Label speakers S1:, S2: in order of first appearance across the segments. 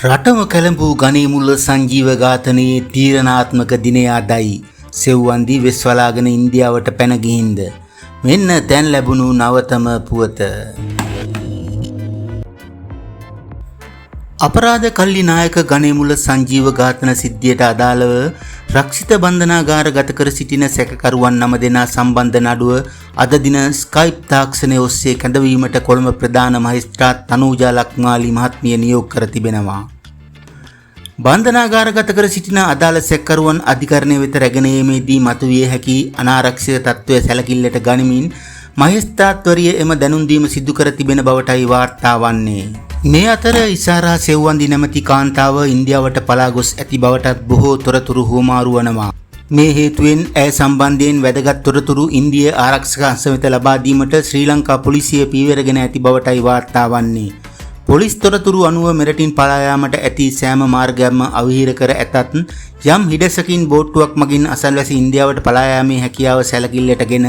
S1: රටම කැළඹූ ගණේමුල්ල සංජීව ඝාතනයේ තීරණාත්මක දිනය අදයි. සෙව්වන්දි වෙස් වලාගෙන ඉන්දියාවට පැන ගිහින්ද. මෙන්න දැන් ලැබුණු නවතම පුවත. අපරාධ කල්ලි නායක ගණේමුල්ල සංජීව ඝාතන සිද්ධියට අදාළව රක්ෂිත බන්ධනාගාර ගත කර සිටින සැකකරුවන් 9 දෙනා සම්බන්ධ නඩුව අද දින ස්කයිප් තාක්ෂණය ඔස්සේ කැඳවීමට කොළඹ ප්‍රධාන මහේස්ත්‍රාත් තනූජා ලක්මාලි මහත්මිය නියෝග කර තිබෙනවා. බන්ධනාගාරගත කර සිටින අදාළ සැකකරුවන් අධිකරණය වෙත රැගෙන යාමේදී මතුවිය හැකි අනාරක්ෂිත තත්ත්වය සැලකිල්ලට ගනිමින් මහේස්ත්‍රාත්වරිය එම දැනුම් දීම සිදු කර තිබෙන බවටයි වාර්තා වන්නේ. මේ අතර ඉසාරා සෙව්වන්දි නැමැති කාන්තාව ඉන්දියාවට පලා ගොස් ඇති බවටත් බොහෝ තොරතුරු හුවමාරු වනවා. මේ හේතුවෙන් ඇය සම්බන්ධයෙන් වැදගත් තොරතුරු ඉන්දිය ආරක්ෂක අංශ වෙත ලබා දීමට ශ්‍රී ලංකා පොලිසිය පියවරගෙන ඇති බවටයි වාර්තා වන්නේ. පොලිස් තොරතුරු අනුව මෙරටින් පලා යාමට ඇති සෑම මාර්ගයක්ම අවහිර කර ඇතත් යම් හිඩැසකින් බෝට්ටුවක් මගින් අසල්වැසි ඉන්දියාවට පලා යාමේ හැකියාව සැලකිල්ලටගෙන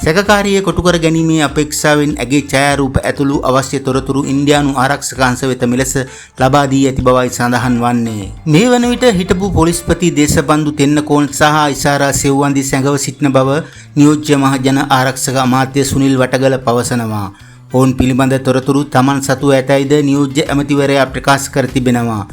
S1: සැකකාරිය කොටු කර ගැනීමේ අපේක්ෂාවෙන් ඇගේ ඡායාරූප ඇතුළු අවශ්‍ය තොරතුරු ඉන්දියානු ආරක්ෂක අංශ වෙත මෙලෙස ලබා දී ඇති බවයි සඳහන් වන්නේ. මේ වන විට හිටපු පොලිස්පති දේශබන්දු තෙන්නකෝන් සහ ඉසාරා සෙව්වන්දි සැඟව සිටින බව නියෝජ්‍ය මහජන ආරක්ෂක අමාත්‍ය සුනිල් වටගල පවසනවා. ඔවුන් පිළිබඳ තොරතුරු තමන් සතු ඇතැයිද නියෝජ්‍ය ඇමතිවරයා ප්‍රකාශ කර තිබෙනවා.